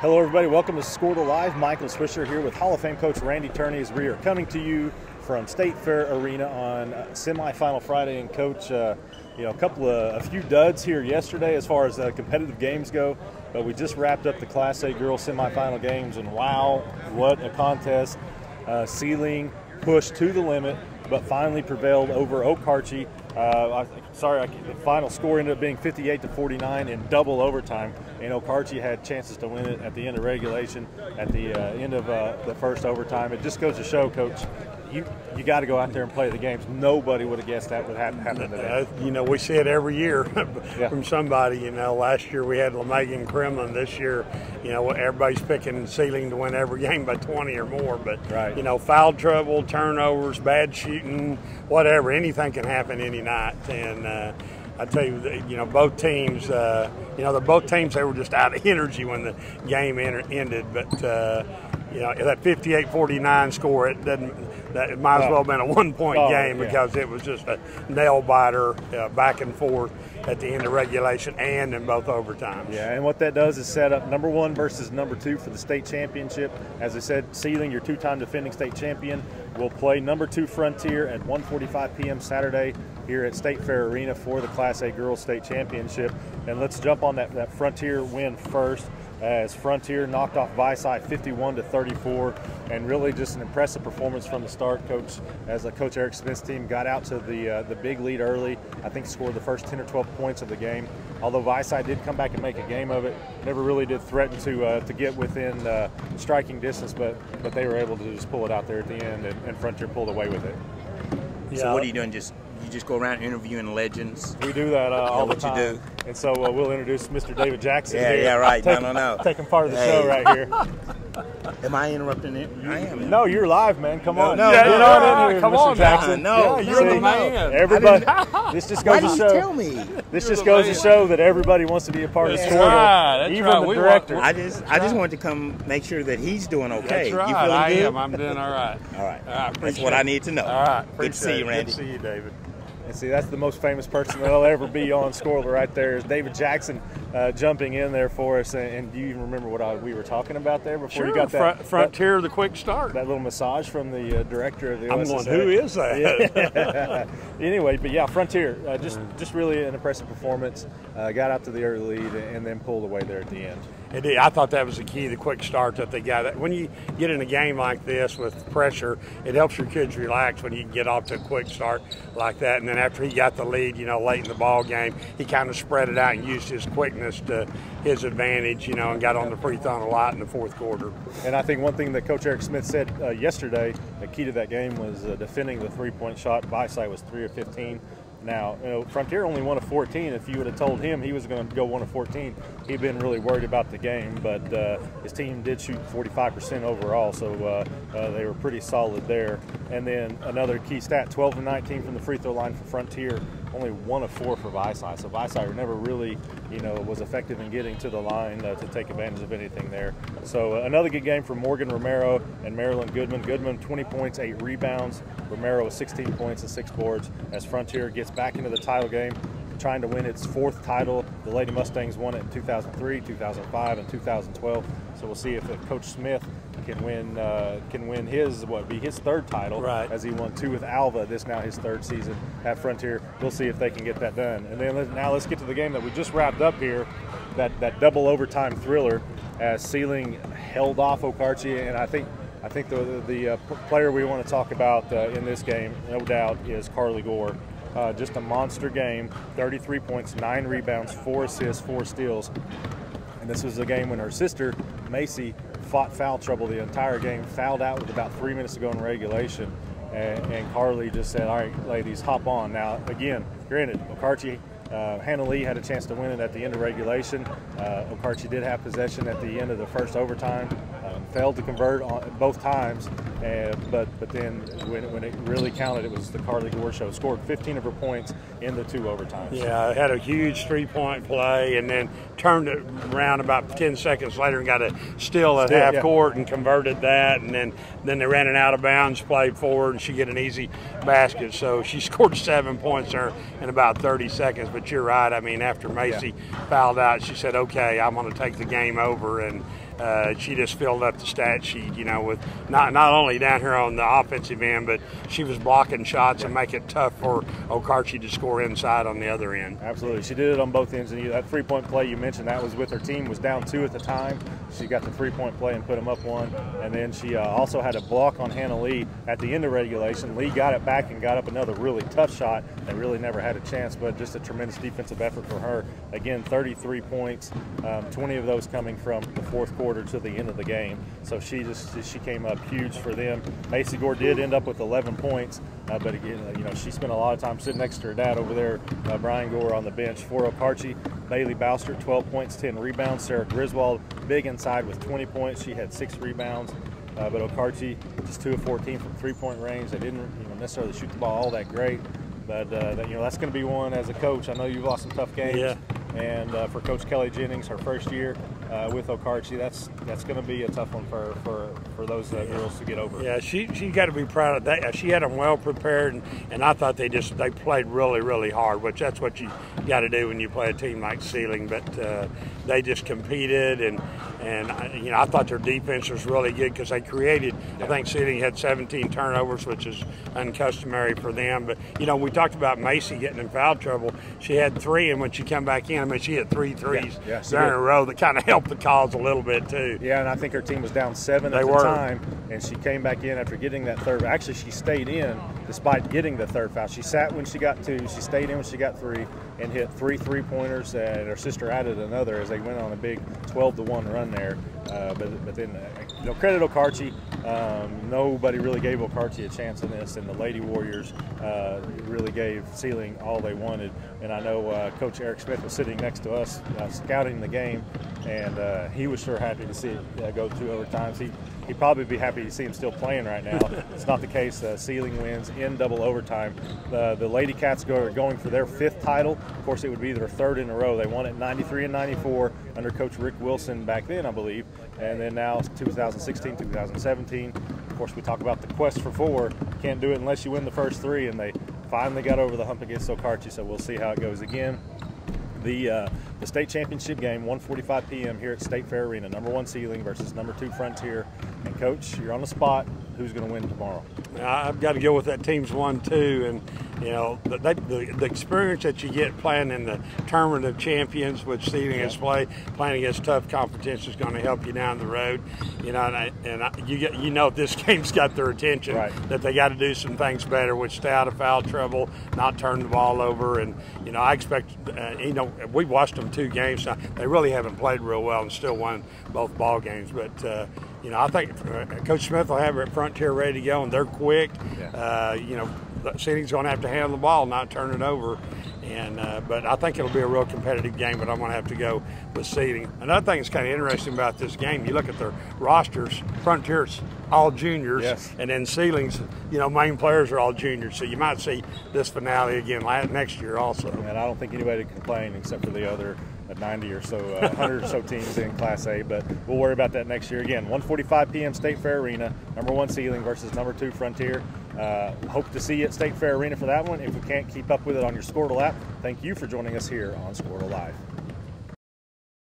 Hello everybody, welcome to Score to Live. Michael Swisher here with Hall of Fame Coach Randy Turney as we are coming to you from State Fair Arena on semifinal Friday. And Coach, a few duds here yesterday as far as competitive games go, but we just wrapped up the Class A girls semifinal games, and wow, what a contest. Seiling pushed to the limit, but finally prevailed over Okarche. The final score ended up being 58-49 in double overtime, and Okarche had chances to win it at the end of regulation, at the end of the first overtime. It just goes to show, Coach, you got to go out there and play the games. Nobody would have guessed that would happen today. We see it every year from somebody. Last year we had LeMay and Kremlin. This year, everybody's picking Seiling to win every game by 20 or more. But, foul trouble, turnovers, bad shooting, whatever, anything can happen any night. And I tell you, both teams, both teams, they were just out of energy when the game ended. But, that 58-49 score, it might as well have been a one-point game because it was just a nail-biter back and forth at the end of regulation and in both overtimes. Yeah, and what that does is set up number 1 versus number 2 for the state championship. As I said, Seiling, your 2-time defending state champion, will play number 2 Frontier at 1:45 p.m. Saturday here at State Fair Arena for the Class A Girls State Championship. And let's jump on that Frontier win first, as Frontier knocked off Vici 51-34, and really just an impressive performance from the start, Coach. As Coach Eric Smith's team got out to the big lead early, I think scored the first 10 or 12 points of the game. Although Vici did come back and make a game of it, never really did threaten to get within striking distance, but they were able to just pull it out there at the end, and Frontier pulled away with it. Yeah. So what are you doing? You just go around interviewing legends? We do that all the time. You do? And so we'll introduce Mr. David Jackson. Yeah, right. Taking part of the show right here. Am I interrupting it? I am. No, you're live, man. Come on. No, you're not in here, come Mr. on, Jackson. No, you're the man. Everybody, this just goes to show. Tell me. This just goes to show that everybody wants to be a part of the score. Even the director. I just wanted to come make sure that he's doing okay. That's right. You feeling good? I am. I'm doing all right. All right. That's what I need to know. All right. Good to see you, Randy. Good to see you, David. And see, that's the most famous person that'll ever be on Scorler right there, is David Jackson jumping in there for us. And do you even remember what we were talking about there before you got that? Frontier, the quick start. That little massage from the director of the I'm OSSA. going, who is that? Yeah. Anyway, but yeah, Frontier, just really an impressive performance. Got out to the early lead and then pulled away there at the end. It did. I thought that was the key, the quick start that they got. When you get in a game like this with pressure, it helps your kids relax when you can get off to a quick start like that. And then after he got the lead, late in the ball game, he kind of spread it out and used his quickness to his advantage, and got on the free throw a lot in the fourth quarter. And I think one thing that Coach Eric Smith said yesterday, the key to that game was defending the three-point shot. Vici was 3 of 15. Now, Frontier only 1 of 14. If you would have told him he was going to go 1 of 14, he'd been really worried about the game. But his team did shoot 45% overall, so they were pretty solid there. And then another key stat, 12 of 19 from the free throw line for Frontier, only 1 of 4 for Vici. So Vici never really, was effective in getting to the line to take advantage of anything there. So another good game for Morgan Romero and Marilyn Goodman. Goodman, 20 points, 8 rebounds. Romero with 16 points and 6 boards as Frontier gets back into the title game, trying to win its 4th title. The Lady Mustangs won it in 2003, 2005, and 2012. So we'll see if Coach Smith can win his 3rd title, right, as he won 2 with Alva. This now his 3rd season at Frontier. We'll see if they can get that done. And then now let's get to the game that we just wrapped up here, that double overtime thriller, as Seiling held off Okarche. And I think the player we want to talk about in this game, no doubt, is Carly Gore. Just a monster game, 33 points, 9 rebounds, 4 assists, 4 steals. And this was a game when her sister, Macy, fought foul trouble the entire game, fouled out with about 3 minutes to go in regulation. And Carly just said, all right, ladies, hop on. Now, again, granted, Okarche, Hannah Lee had a chance to win it at the end of regulation. Okarche did have possession at the end of the first overtime, failed to convert on both times, but then when it really counted, it was the Carly Gore show. Scored 15 of her points in the 2 overtimes. Yeah, had a huge 3-point play and then turned it around about 10 seconds later and got a steal at half court and converted that, and then they ran an out of bounds play forward and she get an easy basket. So she scored 7 points there in about 30 seconds. But you're right. I mean, after Macy fouled out, she said, "Okay, I'm going to take the game over," and she just filled up the stat sheet, with not only down here on the offensive end, but she was blocking shots and make it tough for Okarche to score inside on the other end. Absolutely. She did it on both ends. And that three-point play you mentioned, that was with her team, was down 2 at the time. She got the three-point play and put them up 1. And then she also had a block on Hannah Lee at the end of regulation. Lee got it back and got up another really tough shot. They really never had a chance, but just a tremendous defensive effort for her. Again, 33 points, 20 of those coming from the fourth quarter to the end of the game. So she came up huge for them. Macy Gore did end up with 11 points, but again, she spent a lot of time sitting next to her dad over there, Brian Gore, on the bench. For Okarche, Bailey Bouster, 12 points, 10 rebounds. Sarah Griswold, big inside with 20 points. She had 6 rebounds. But Okarche just 2 of 14 from three-point range. They didn't necessarily shoot the ball all that great, but that's going to be one as a coach. I know you've lost some tough games. Yeah. And for Coach Kelly Jennings, her first year with Okarche, that's going to be a tough one for those girls to get over. Yeah, she got to be proud of that. She had them well prepared, and I thought they played really, really hard, which that's what you got to do when you play a team like Seiling. But they just competed, and I thought their defense was really good because they created. I think Seiling had 17 turnovers, which is uncustomary for them. But we talked about Macy getting in foul trouble. She had 3, and when she come back in, she hit 3 threes there in a row that kind of helped the cause a little bit too. Yeah, and I think her team was down 7 at the time, and she came back in after getting that third. Actually, she stayed in despite getting the third foul. She sat when she got 2, she stayed in when she got 3, and hit 3 3-pointers, and her sister added another as they went on a big 12-1 run there. But then, credit Okarche. Nobody really gave Okarche a chance in this, and the Lady Warriors really gave Seiling all they wanted. And I know Coach Eric Smith was sitting next to us scouting the game, and he was sure happy to see it go 2 overtimes. He'd probably be happy to see him still playing right now. It's not the case. Seiling wins in double overtime. The Lady Cats are going for their 5th title. Of course, it would be their 3rd in a row. They won it 93 and 94 under Coach Rick Wilson back then, I believe. And then now 2016, 2017. Of course, we talk about the quest for 4. Can't do it unless you win the first 3, and they finally got over the hump against Okarche, so we'll see how it goes again. The state championship game, 1:45 p.m. here at State Fair Arena. Number 1 Seiling versus number 2 Frontier. And Coach, you're on the spot. Who's going to win tomorrow? I've got to go with that team's 1-2, and the experience that you get playing in the tournament of champions, which Seiling has playing against tough competition, is going to help you down the road. This game's got their attention, that they got to do some things better, which stay out of foul trouble, not turn the ball over, and I expect we've watched them 2 games now. They really haven't played real well and still won both ball games, but. I think Coach Smith will have it at Frontier ready to go, and they're quick. Seiling's going to have to handle the ball, not turn it over. But I think it'll be a real competitive game, but I'm going to have to go with Seiling. Another thing that's kind of interesting about this game, you look at their rosters, Frontier's all juniors, and then Seiling's, main players are all juniors. So you might see this finale again next year also. And I don't think anybody can complain except for the other 90 or so, 100 or so teams in Class A, but we'll worry about that next year. Again, 1:45 p.m. State Fair Arena, number 1 Seiling versus number 2 Frontier. Hope to see you at State Fair Arena for that one. If we can't keep up with it on your Squirtle app, thank you for joining us here on Squirtle Live.